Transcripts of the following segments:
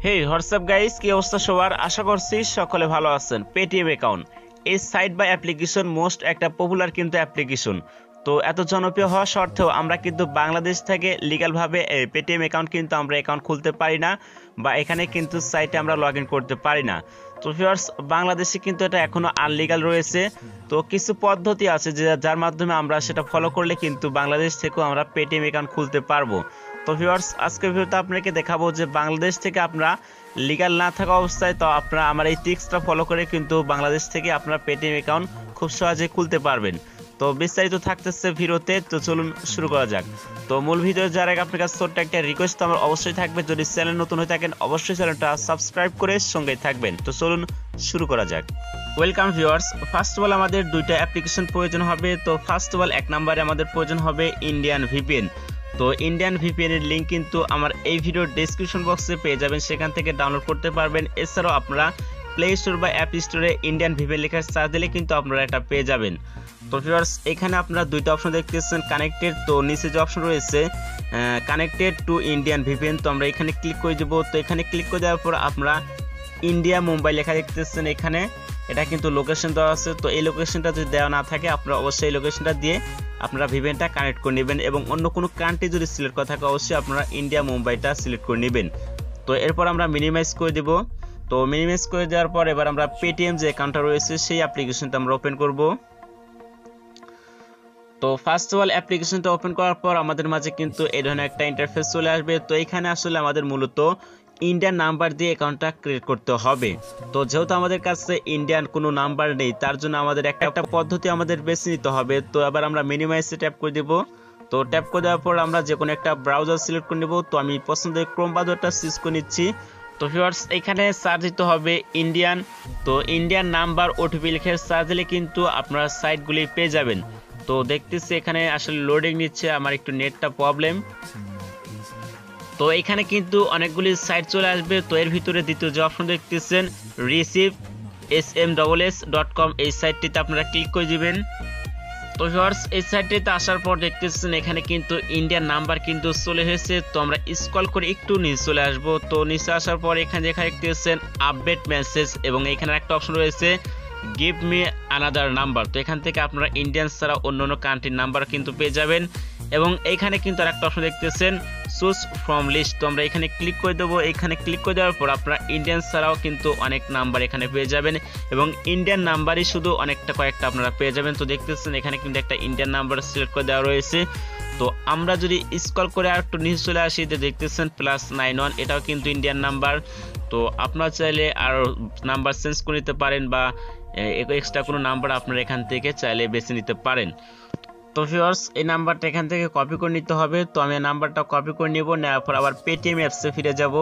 হেই WhatsApp guys, কি অবস্থা সবার? আশা করছি সকলে ভালো আছেন। পেটিএম অ্যাকাউন্ট এই সাইট বা অ্যাপ্লিকেশন মোস্ট একটা পপুলার কিন্তু অ্যাপ্লিকেশন। তো এত জনপ্রিয় হওয়া সত্ত্বেও আমরা কিন্তু বাংলাদেশ থেকে লিগ্যালভাবে পেটিএম অ্যাকাউন্ট কিন্তু আমরা অ্যাকাউন্ট খুলতে পারি না, বা এখানে কিন্তু সাইটে আমরা লগ ইন করতে পারি না। তো ভিউয়ার্স, বাংলাদেশে কিন্তু এটা এখনো আনলিগাল রয়েছে। তো কিছু পদ্ধতি আছে যার মাধ্যমে আমরা সেটা ফলো করলে কিন্তু বাংলাদেশ থেকেও আমরা পেটিএম অ্যাকাউন্ট খুলতে পারবো। তো ভিউয়ার্স, আজকের ভিডিওতে আপনাকে দেখাবো যে বাংলাদেশ থেকে আপনারা লিগ্যাল না থাকা অবস্থায় তো আপনারা আমার এই টিপসটা ফলো করে কিন্তু বাংলাদেশ থেকে আপনারা পেটিএম অ্যাকাউন্ট খুব সহজে খুলতে পারবেন। তো বিস্তারিত থাকতেছে ভিডিওতে, তো চলুন শুরু করা যাক। তো মূল ভিডিও যার আগে আপনার কাছে ছোট্ট একটা রিকোয়েস্ট আমার অবশ্যই থাকবে, যদি চ্যানেল নতুন হয়ে থাকেন অবশ্যই চ্যানেলটা সাবস্ক্রাইব করে সঙ্গেই থাকবেন। তো চলুন শুরু করা যাক। Welcome viewers, first of all আমাদের দুইটা অ্যাপ্লিকেশন প্রয়োজন হবে। তো ফার্স্ট অফ অল এক নম্বরে আমাদের প্রয়োজন হবে ইন্ডিয়ান ভিপিএন। তো ইন্ডিয়ান ভিপিএন এর লিঙ্ক কিন্তু আমার এই ভিডিওর ডেসক্রিপশন বক্সে পেয়ে যাবেন, সেখান থেকে ডাউনলোড করতে পারবেন। এছাড়াও আপনারা প্লে স্টোর বা অ্যাপ স্টোরে ইন্ডিয়ান ভিপিএন লেখা সার্চ দিলে কিন্তু আপনারা এটা পেয়ে যাবেন। তো ভিউয়ার্স, এখানে আপনারা দুইটা অপশন দেখতেছেন, কানেক্টেড। তো নিচে যে অপশন রয়েছে কানেক্টেড টু ইন্ডিয়ান ভিপিএন, তো আমরা এখানে ক্লিক করে দেবো। তো এখানে ক্লিক করে দেওয়ার পর আপনারা ইন্ডিয়া মুম্বাই লেখা দেখতেছেন, এখানে এটা কিন্তু লোকেশন দেওয়া আছে। তো এই লোকেশনটা যদি দেওয়া না থাকে আপনারা অবশ্যই এই লোকেশনটা দিয়ে আপনারা ভিপিএনটা কানেক্ট করে নেবেন, এবং অন্য কোনো কান্ট্রি যদি সিলেক্ট করা থাকে অবশ্যই আপনারা ইন্ডিয়া মুম্বাইটা সিলেক্ট করে নেবেন। তো এরপর আমরা মিনিমাইজ করে দেব। তো মিনিমাইজ করে দেওয়ার পর এবার আমরা পেটিএম যে অ্যাকাউন্টটা রয়েছে সেই অ্যাপ্লিকেশনটা আমরা ওপেন করব। তো ফার্স্ট অফ অল অ্যাপ্লিকেশনটা ওপেন করার পর আমাদের মাঝে কিন্তু এই ধরনের একটা ইন্টারফেস চলে আসবে। তো এখানে আসলে আমাদের মূলত ইন্ডিয়ান নাম্বার দিয়ে অ্যাকাউন্টটা ক্রিয়েট করতে হবে। তো যেহেতু আমাদের কাছে ইন্ডিয়ান কোনো নাম্বার নেই, তার জন্য আমাদের একটা পদ্ধতি আমাদের বেছে নিতে হবে। তো এবার আমরা মিনিমাইজে ট্যাপ করে দেব। তো ট্যাপ করে দেওয়ার পর আমরা যে কোনো একটা ব্রাউজার সিলেক্ট করে নেব। তো আমি পছন্দের ক্রোম ব্রাউজারটা চুজ করে নিচ্ছি। তো ভিউয়ার্স, এখানে সার্চ দিতে হবে ইন্ডিয়ান। তো ইন্ডিয়ান নাম্বার ওটিপি লিখে সার্চ দিলে কিন্তু আপনারা সাইটগুলি পেয়ে যাবেন। তো দেখতেছি এখানে আসলে লোডিং নিচ্ছে, আমার একটু নেটটা প্রবলেম। তো এখানে কিন্তু অনেকগুলি সাইট চলে আসবে। তো এর ভিতরে দ্বিতীয় যে অপশন দেখতেছেন receive.com, এই সাইটটিতে আপনারা ক্লিক করে দিবেন। তো ভিউয়ার্স, এই সাইটটিতে আসার পর দেখতেছেন এখানে কিন্তু ইন্ডিয়ান নাম্বার কিন্তু চলে এসেছে। তো আমরা স্ক্রল করে একটু নিচে চলে আসব। তো নিচে আসার পর এখানে দেখতেছেন আপডেট মেসেজ, এবং এখানে একটা অপশন রয়েছে গিভ মি আনাদার নাম্বার। তো এখান থেকে আপনারা ইন্ডিয়ান ছাড়া অন্য অন্য কান্ট্রির নাম্বার কিন্তু পেয়ে যাবেন। এবং এইখানে কিন্তু আরেকটা অপশন দেখতেছেন চুজ ফ্রম লিস্ট। তো আমরা এখানে ক্লিক করে দেবো। এখানে ক্লিক করে দেওয়ার পর আপনারা ইন্ডিয়ান ছাড়াও কিন্তু অনেক নাম্বার এখানে পেয়ে যাবেন, এবং ইন্ডিয়ান নাম্বারই শুধু কয়েকটা আপনারা পেয়ে যাবেন। তো দেখতেছেন এখানে কিন্তু একটা ইন্ডিয়ান নাম্বার সিলেক্ট করে দেওয়া রয়েছে। তো আমরা যদি স্ক্রল করে আর একটু নিচে চলে আসি, তো দেখতেছেন +91, এটাও কিন্তু ইন্ডিয়ান নাম্বার। তো আপনারা চাইলে আর নাম্বার চেঞ্জ করে নিতে পারেন, বা এক্সট্রা কোনো নাম্বার আপনারা এখান থেকে চাইলে বেছে নিতে পারেন। তো ভিউয়ার্স, এই নাম্বারটা এখান থেকে কপি করে নিতে হবে। তো আমি নাম্বারটা কপি করে নিব, নেওয়ার পর আবার পেটিএম অ্যাপসে ফিরে যাব।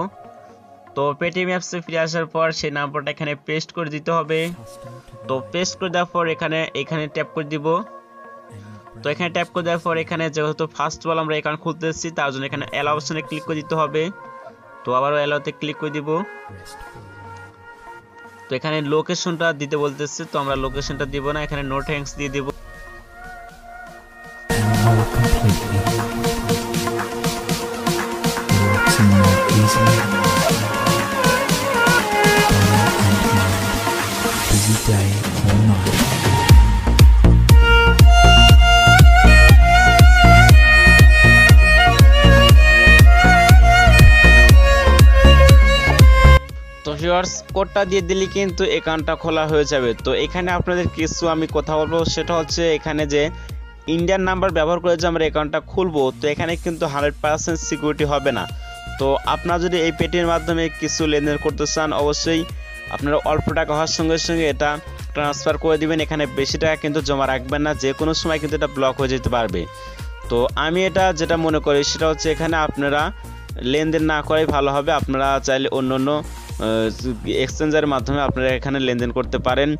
তো পেটিএম অ্যাপসে ফিরে আসার পর সেই নাম্বারটা এখানে পেস্ট করে দিতে হবে। তো পেস্ট করে দেওয়ার পর এখানে ট্যাপ করে দিব। তো এখানে ট্যাপ করে দেওয়ার পর এখানে যেহেতু ফার্স্ট অফ অল আমরা অ্যাকাউন্ট খুলতেছি, তার জন্য এখানে অ্যালাউ অপশনে ক্লিক করে দিতে হবে। তো আবারও অ্যালাউতে ক্লিক করে দিব। তো এখানে লোকেশনটা দিতে বলতেছে, তো আমরা লোকেশনটা দিব না, এখানে নো থ্যাঙ্কস দিয়ে দিব। তো ভিউয়ার্স, কোডটা দিয়ে দিলে কিন্তু অ্যাকাউন্টটা খোলা হয়ে যাবে। তো এখানে আপনাদের কিছু আমি কথা বলবো, সেটা হচ্ছে এখানে যে ইন্ডিয়ান নাম্বার ব্যবহার করে যে আমরা অ্যাকাউন্টটা খুলবো, তো এখানে কিন্তু 100% সিকিউরিটি হবে না। তো আপনারা যদি এই পেটিএম মাধ্যমে কিছু লেনদেন করতে চান, অবশ্যই আপনারা অল্প টাকা হওয়ার সঙ্গে সঙ্গে এটা ট্রান্সফার করে দিবেন। এখানে বেশি টাকা কিন্তু জমা রাখবেন না, যে কোনো সময় কিন্তু এটা ব্লক হয়ে যেতে পারবে। তো আমি এটা যেটা মনে করি সেটা হচ্ছে এখানে আপনারা লেনদেন না করাই ভালো হবে। আপনারা চাইলে অন্য অন্য এক্সচেঞ্জের মাধ্যমে আপনারা এখানে লেনদেন করতে পারেন।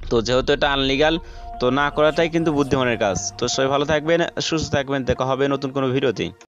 তো যেহেতু এটা আনলিগাল, তো না করাটাই কিন্তু বুদ্ধিমানের কাজ। তো সবাই ভালো থাকবেন, সুস্থ থাকবেন, দেখা হবে নতুন কোনো ভিডিওতে।